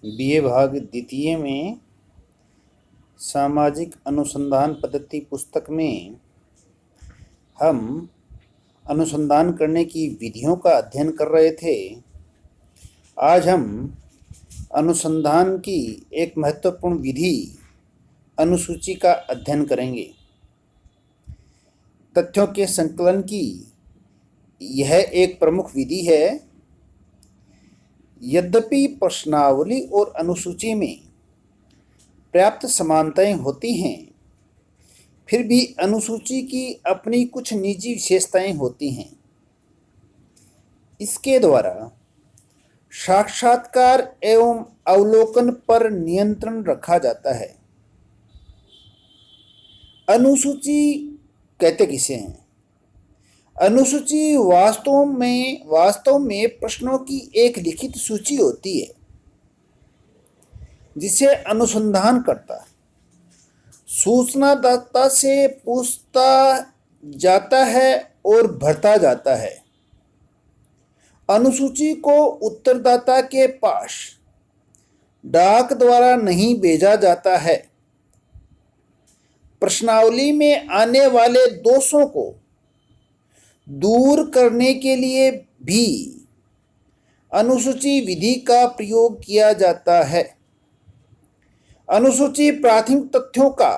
BA भाग द्वितीय में सामाजिक अनुसंधान पद्धति पुस्तक में हम अनुसंधान करने की विधियों का अध्ययन कर रहे थे। आज हम अनुसंधान की एक महत्वपूर्ण विधि अनुसूची का अध्ययन करेंगे। तथ्यों के संकलन की यह एक प्रमुख विधि है। यद्यपि प्रश्नावली और अनुसूची में पर्याप्त समानताएं होती हैं, फिर भी अनुसूची की अपनी कुछ निजी विशेषताएं होती हैं। इसके द्वारा साक्षात्कार एवं अवलोकन पर नियंत्रण रखा जाता है। अनुसूची कहते किसे हैं? अनुसूची वास्तव में प्रश्नों की एक लिखित सूची होती है जिसे अनुसंधानकर्ता सूचनादाता से पूछता जाता है और भरता जाता है। अनुसूची को उत्तरदाता के पास डाक द्वारा नहीं भेजा जाता है। प्रश्नावली में आने वाले दोषों को दूर करने के लिए भी अनुसूची विधि का प्रयोग किया जाता है। अनुसूची प्राथमिक तथ्यों का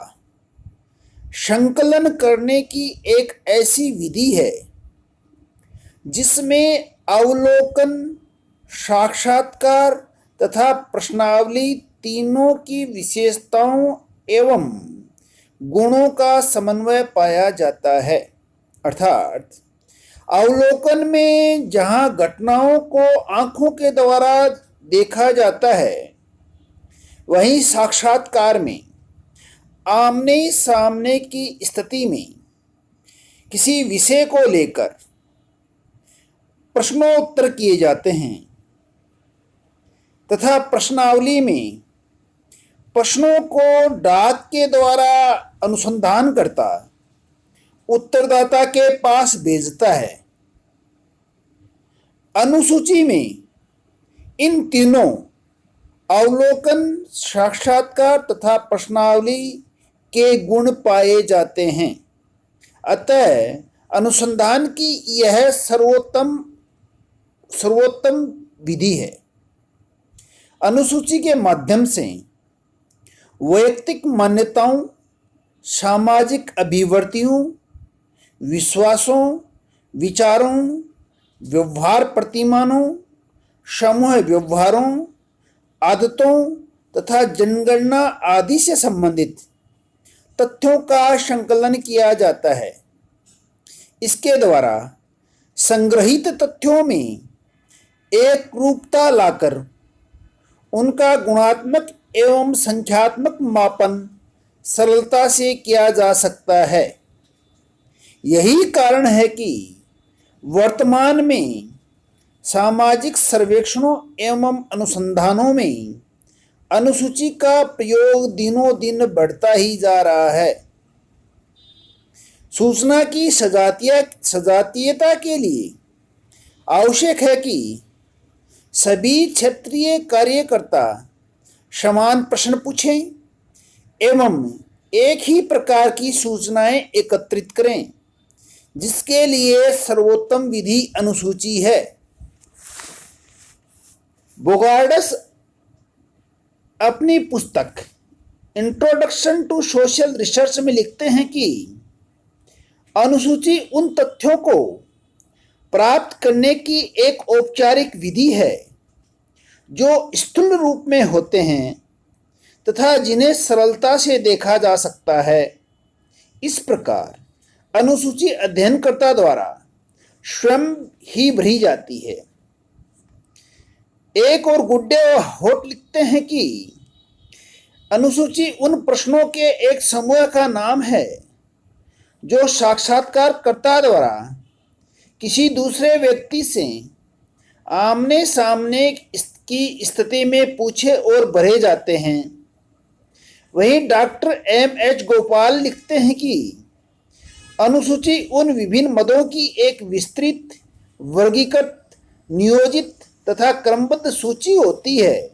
संकलन करने की एक ऐसी विधि है जिसमें अवलोकन, साक्षात्कार तथा प्रश्नावली तीनों की विशेषताओं एवं गुणों का समन्वय पाया जाता है। अर्थात अवलोकन में जहां घटनाओं को आंखों के द्वारा देखा जाता है, वहीं साक्षात्कार में आमने सामने की स्थिति में किसी विषय को लेकर प्रश्नोत्तर किए जाते हैं तथा प्रश्नावली में प्रश्नों को डाक के द्वारा अनुसंधानकर्ता उत्तरदाता के पास भेजता है। अनुसूची में इन तीनों अवलोकन, साक्षात्कार तथा प्रश्नावली के गुण पाए जाते हैं। अतः अनुसंधान की यह सर्वोत्तम विधि है। अनुसूची के माध्यम से वैयक्तिक मान्यताओं, सामाजिक अभिवृत्तियों, विश्वासों, विचारों, व्यवहार प्रतिमानों, समूह व्यवहारों, आदतों तथा जनगणना आदि से संबंधित तथ्यों का संकलन किया जाता है। इसके द्वारा संग्रहित तथ्यों में एक रूपता लाकर उनका गुणात्मक एवं संख्यात्मक मापन सरलता से किया जा सकता है। यही कारण है कि वर्तमान में सामाजिक सर्वेक्षणों एवं अनुसंधानों में अनुसूची का प्रयोग दिनों दिन बढ़ता ही जा रहा है। सूचना की सजातीयता के लिए आवश्यक है कि सभी क्षेत्रीय कार्यकर्ता समान प्रश्न पूछें एवं एक ही प्रकार की सूचनाएं एकत्रित करें, जिसके लिए सर्वोत्तम विधि अनुसूची है। बोगार्डस अपनी पुस्तक इंट्रोडक्शन टू सोशल रिसर्च में लिखते हैं कि अनुसूची उन तथ्यों को प्राप्त करने की एक औपचारिक विधि है जो स्थूल रूप में होते हैं तथा जिन्हें सरलता से देखा जा सकता है। इस प्रकार अनुसूची अध्ययनकर्ता द्वारा स्वयं ही भरी जाती है। एक और गुड्डे होट लिखते हैं कि अनुसूची उन प्रश्नों के एक समूह का नाम है जो साक्षात्कारकर्ता द्वारा किसी दूसरे व्यक्ति से आमने सामने की स्थिति में पूछे और भरे जाते हैं। वहीं डॉक्टर एम.एच. गोपाल लिखते हैं कि अनुसूची उन विभिन्न मदों की एक विस्तृत, वर्गीकृत, नियोजित तथा क्रमबद्ध सूची होती है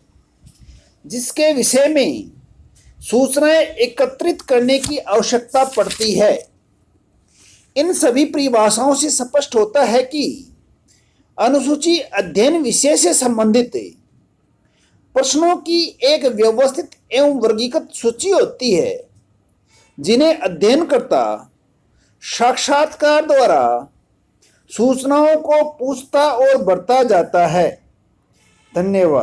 जिसके विषय में सूचनाएं एकत्रित करने की आवश्यकता पड़ती है। इन सभी परिभाषाओं से स्पष्ट होता है कि अनुसूची अध्ययन विषय से संबंधित प्रश्नों की एक व्यवस्थित एवं वर्गीकृत सूची होती है, जिन्हें अध्ययनकर्ता साक्षात्कार द्वारा सूचनाओं को पूछता और भरता जाता है। धन्यवाद।